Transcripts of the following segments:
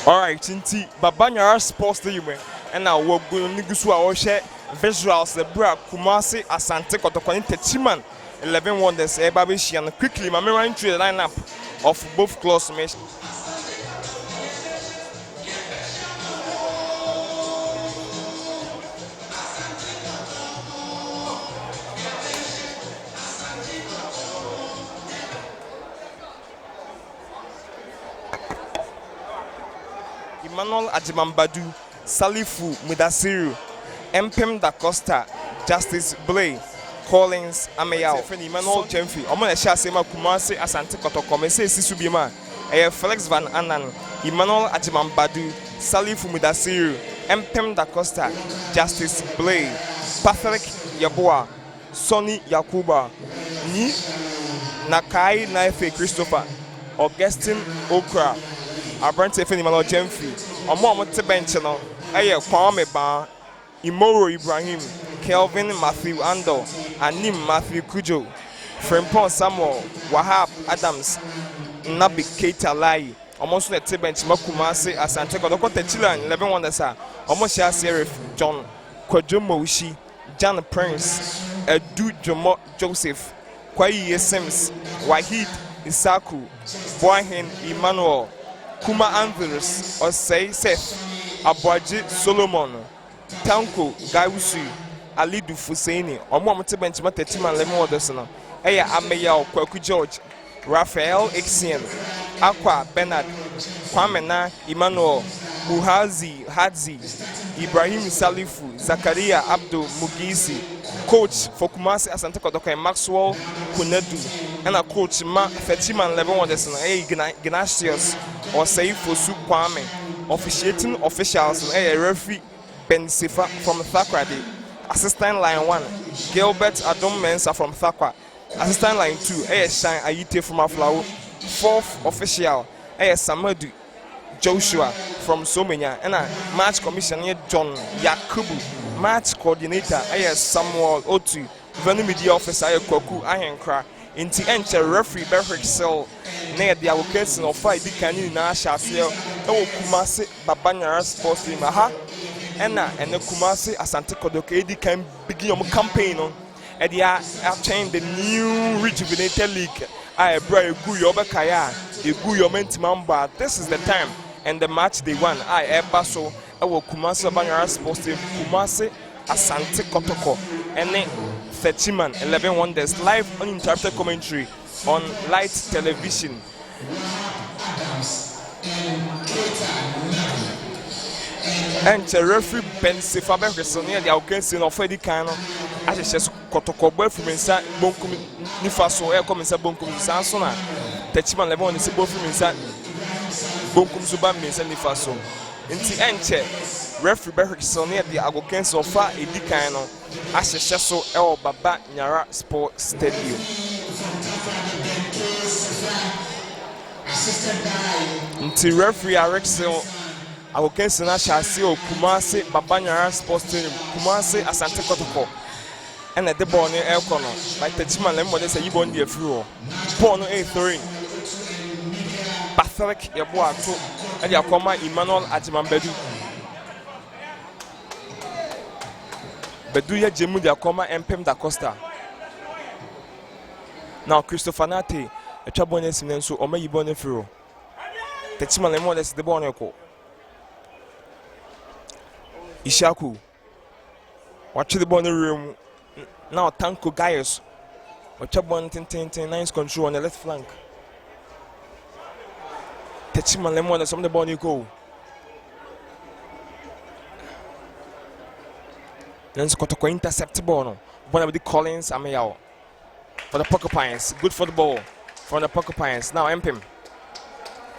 Alright, Tinti, Baba Yara Stadium, and now we're going to go to visuals the bra Kumasi Asante Kotoko Techiman 11 Wonders, Babishi, and quickly, my run through the lineup of both classmates. Emmanuel Ajimambadu, Salifu Mudasiru, Empem Da Costa, Justice Blay, Collins Ameyao, Emmanuel Jemfi, Omona Shasema Kumasi Asante Kotoko, Mese Sisubima, Felix Van Anan, Emmanuel Ajimambadu, Salifu Mudasiru, Empem Da Costa, Justice Blay, Patrick Yaboa, Sonny Yakuba, Ni Nakai Naife Christopher, Augustine Okra, Abrante Emmanuel Jemfi, Omo bench no, Kwame Ba, Imoro Ibrahim, Kelvin Matthew Ando, Anim Matthew Kujo, Frempon Samuel, Wahab Adams, Nabi Keita Lai, almost net bench Kumasi Asante Kotoko Techiman 11 Wonders, almost Serif John, Kwajumo Ushi, John Prince, Edu Jomo Joseph, Kwaye Sims, Wahid Isaku, Boyhen Emmanuel, Kuma Andrews, Osei Seth, Abwaji Solomon, Tanko Gausu, Alidu Fuseni, Omo Techiman Techiman 11 Wonders, Eya Ameya Kwaku George, Raphael Exien, Aqua Bernard, Kwamena Emmanuel, Muhazi Hadzi, Ibrahim Salifu, Zakaria Abdul Mugisi, coach for Kumasi Asante Kotoko Maxwell Kunedu, and a coach Techiman 11 Wonders, Ignatius or Seifosu Kwame, officiating officials, referee Ben Sifa from Thakradi, assistant line 1, Gilbert Adom Mensa from Thakra, assistant line 2, Shine Ayite from Aflao, 4th official, Samadu Joshua from Somenya, and a match commissioner John Yakubu, match coordinator, Samuel Otu, venue media officer, Koku Ahenkra, in the end, referee Berwick Cell, near the allocation of 5 big canyon Nasha, Kumasi Baba Yara Stadium, and the Kumasi Asante Kotoko can begin your campaign on. And they are obtaining the new rejuvenated league. I brought Guyobakaya, the Guyoment Mamba. This is the time and the match they won. I Ebaso, I will Kumasi Baba Yara Stadium, Kumasi Asante Kotoko, and then Techiman 11 Wonders live uninterrupted commentary on Light Television. And the referee Ben Sifabe Resonia, the occasion of Eddie Kano, as a chess Kotoko boy from inside Bonkum Nifaso, Air Commissar Bonkum Sansona, Techiman 11 Wonders, both from inside Bonkum Subam Mins and Nifaso. In the end, referee Berwick Sonia, the Agokens of Fa Eddie Kano, as a chess El Baba Yara Sports Stadium. Until referee Arexel, I will guess na Shasi o Kumasi Baba Yara Sports Stadium, Kumasi Asante Kotoko, and at the ball near El Kono, like Techiman 11 Wonders say you born the free. Porno A3, Patrick Yaboa, and Yakoma Emmanuel Ajimambadu. Beduya Jemu Yakoma Empem Da Costa. Now Christopher Nate, a Chaboness in so Ome Yibone Furo. Techiman 11 Wonders the Boneko. Ishaku, watch the bonnet room now. Tanko Gaius, watch up 1-10-10-9 control on the left flank. Techiman Lemon, some of the bonnet go. Then Kotoko intercept ball. One of the Collins Ameyao for the Porcupines. Good for the ball from the Porcupines. Now Empim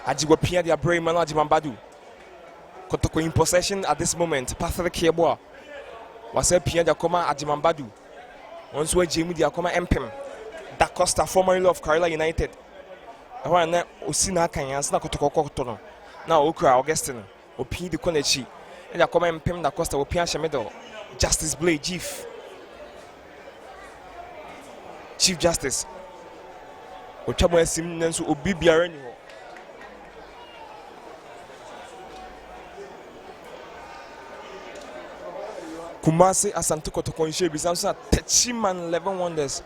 Ajiwapia, the Abraham Manajimambadu. Kotoko in possession at this moment. Patrick Yeboa was a Pierre Dacoma Ajimambadu. Once where Jamie Diacoma Empem Da Costa, formerly of Kerala United. I want to Osina Kanyans, Nakotoko Kotono. Now Okra Augustine, Opi de Konechi, and Dacoma Empem Da Costa, Opia Shamedo, Justice Blade, Chief Justice. Ochabo Simmons will be Biareno. Kumasi Asante Kotoko in Shebi. Samson Techiman 11 Wonders.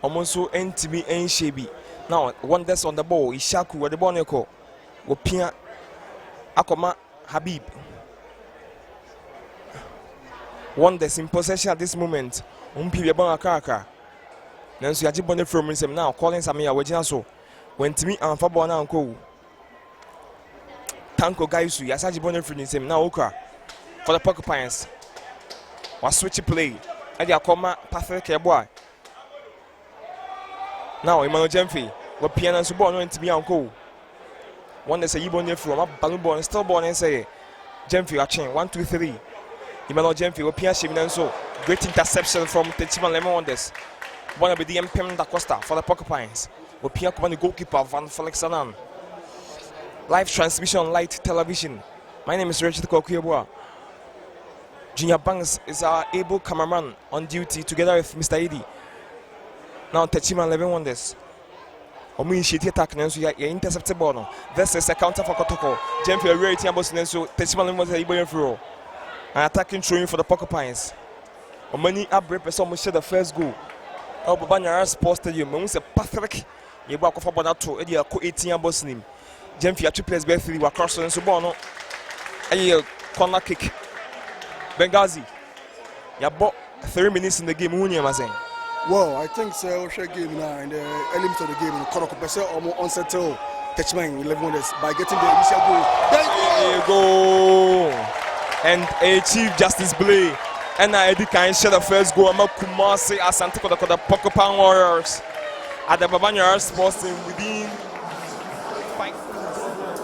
Almost NTB and Shebi. Now, Wonders on the ball. Ishaku where the ball neko. Wopia Akoma Habib. Wonders in possession at this moment. Umpi Yabana Kaka. Nancy Ajibone from him now. Calling Samia Wajinaso. When to me and Fabo now go. Tanko Gaisu. Yasajibone from him now. Oka. For the Porcupines. Was switch play. And ya coma perfect boy. Now Emmanuel Jemfi. What piano and Subon went to be uncle. One day say you born from a balloon born still born and say Jemfi watching 1, 2, 3. Emmanuel Jemfi will pierce him and so great interception from Techiman Eleven Wonders. One of the Mpem da Costa for the Porcupines. Will pierce the goalkeeper Van Felix Anan. Live transmission on Light Television. My name is Richard Kokueboa. Junior Banks is our able cameraman on duty together with Mr. Eddy. Now Techiman Eleven Wonders. Omu initiate attack nanso ya intercept ball no. This is a counter for Kotoko. Jemfi already tiambos nanso Techiman Eleven Wonders ibo free. An attacking throwing for the Porcupines. Omani abre person mo share the first goal. Baba Yara Stadium. Mo say Patrick yebo akofa ball na to e dey akọ 18 boss nim. Jemfi atu plus be 3 wa cross nanso ball no. Aye corner kick. Benghazi. Yabo 3 minutes in the game. Who am I saying? Well, I think so. Share game now in the element of the game. Kotoko Pese almost unsettled Techiman 11 Wonders by getting the initial goal. There you go. And a Chief Justice Blay. And Eddie can share the first goal. I'm Kumasi Asante Kotoko the Porcupine Warriors at the Baba Yara Sports Team within 5 minutes.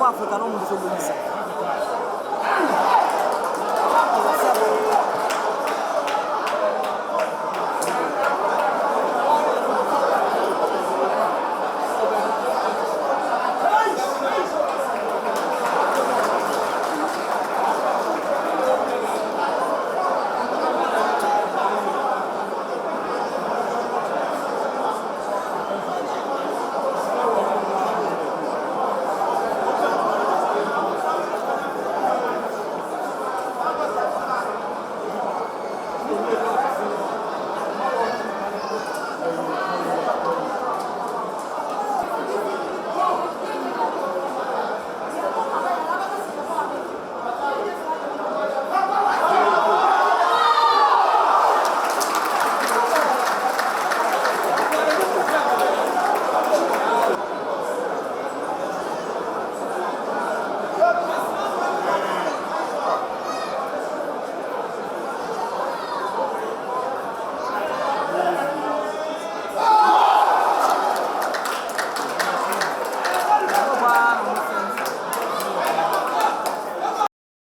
Africa no mundo sobre isso.